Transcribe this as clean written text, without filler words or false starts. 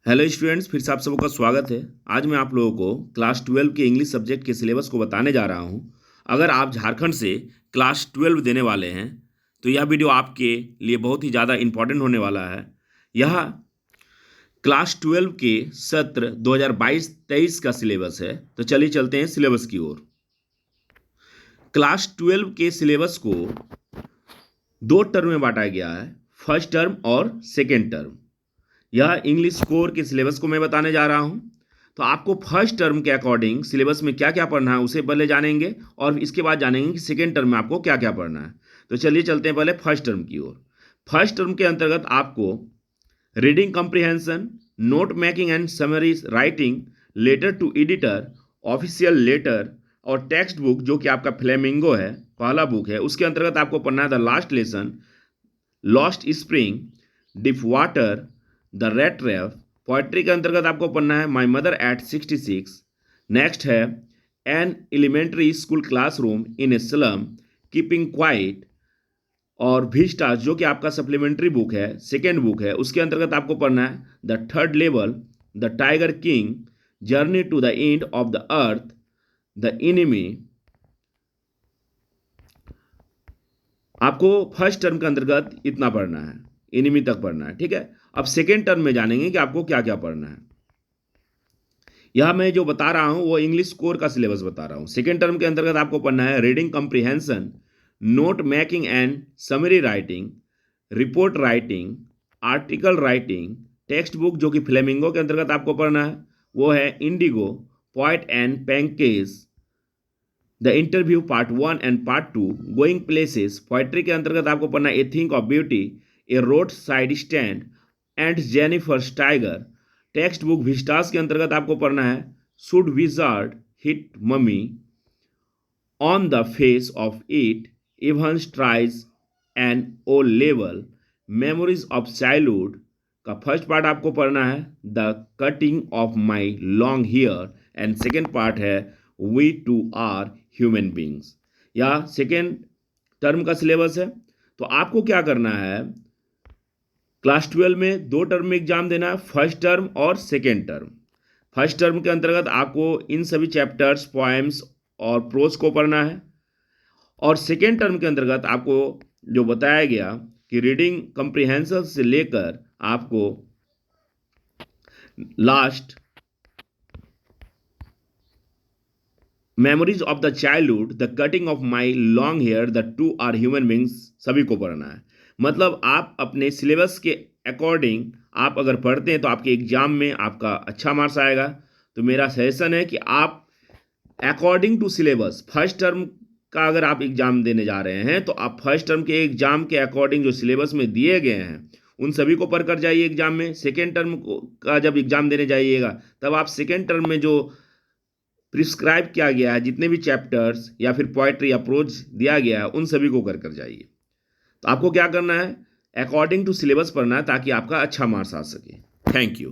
Hello students, फिर से आप सबका स्वागत है। आज मैं आप लोगों को क्लास 12 के इंग्लिश सब्जेक्ट के सिलेबस को बताने जा रहा हूं। अगर आप झारखंड से क्लास 12 देने वाले हैं तो यह वीडियो आपके लिए बहुत ही ज़्यादा इम्पोर्टेंट होने वाला है। यह क्लास 12 के सत्र 2022-23 का सिलेबस है। तो चलिए चलते हैं सिलेबस की ओर। क्लास 12 के सिलेबस को दो टर्म में बांटा गया है, फर्स्ट टर्म और सेकेंड टर्म। यह इंग्लिश कोर के सिलेबस को मैं बताने जा रहा हूं। तो आपको फर्स्ट टर्म के अकॉर्डिंग सिलेबस में क्या क्या पढ़ना है उसे पहले जानेंगे और इसके बाद जानेंगे कि सेकेंड टर्म में आपको क्या क्या पढ़ना है। तो चलिए चलते हैं पहले फर्स्ट टर्म की ओर। फर्स्ट टर्म के अंतर्गत आपको reading comprehension, note making and summary writing, letter to editor, official letter और टेक्स्ट बुक जो कि आपका फ्लेमिंगो है, पहला बुक है, उसके अंतर्गत आपको पढ़ना है the last lesson, lost spring, deep water, the rattrap. Poetry के अंतर्गत आपको पढ़ना है माई मदर एट 66। नेक्स्ट है an elementary school classroom in a slum, keeping quiet और विस्टास जो कि आपका सप्लीमेंट्री बुक है, सेकेंड बुक है, उसके अंतर्गत आपको पढ़ना है the third level, the tiger king, journey to the end of the earth, the enemy. आपको फर्स्ट टर्म के अंतर्गत इतना पढ़ना है, एनिमी तक पढ़ना है, ठीक है। अब सेकेंड टर्म में जानेंगे कि आपको क्या क्या पढ़ना है। यह मैं जो बता रहा हूं वो इंग्लिश कोर का सिलेबस बता रहा हूं। सेकेंड टर्म के अंतर्गत आपको पढ़ना है reading comprehension, note making and summary writing, report writing, article writing, text book जो कि फ्लेमिंगो के अंतर्गत आपको पढ़ना है वो है Indigo, poet and pancakes, the interview part 1 and part 2, going places. Poetry के अंतर्गत आपको पढ़ना है a thing of beauty, a roadside stand and Jennifer's tiger. Textbook Vistas के अंतर्गत आपको पढ़ना है should wizard hit mommy, on the face of it, Evans tries and O level, memories of childhood का first part आपको पढ़ना है the cutting of my long hair and second part है we too are human beings. या second term का syllabus है। तो आपको क्या करना है, क्लास 12 में दो टर्म में एग्जाम देना है, फर्स्ट टर्म और सेकेंड टर्म। फर्स्ट टर्म के अंतर्गत आपको इन सभी चैप्टर्स, पोएम्स और प्रोज को पढ़ना है और सेकेंड टर्म के अंतर्गत आपको जो बताया गया कि रीडिंग कॉम्प्रिहेंशन से लेकर आपको last memories of the childhood, the cutting of my long hair, the too are human beings सभी को पढ़ना है। मतलब आप अपने सिलेबस के अकॉर्डिंग आप अगर पढ़ते हैं तो आपके एग्जाम में आपका अच्छा मार्क्स आएगा। तो मेरा सजेशन है कि आप according to syllabus, first term का अगर आप एग्जाम देने जा रहे हैं तो आप फर्स्ट टर्म के एग्जाम के अकॉर्डिंग जो सिलेबस में दिए गए हैं उन सभी को पढ़ कर जाइए एग्जाम में। सेकेंड टर्म का जब एग्जाम देने जाइएगा तब आप सेकेंड टर्म में जो प्रिस्क्राइब किया गया है, जितने भी चैप्टर्स या फिर पोएट्री या प्रोज दिया गया है, उन सभी को कर जाइए। तो आपको क्या करना है, अकॉर्डिंग टू सिलेबस पढ़ना है ताकि आपका अच्छा मार्क्स आ सके। Thank you.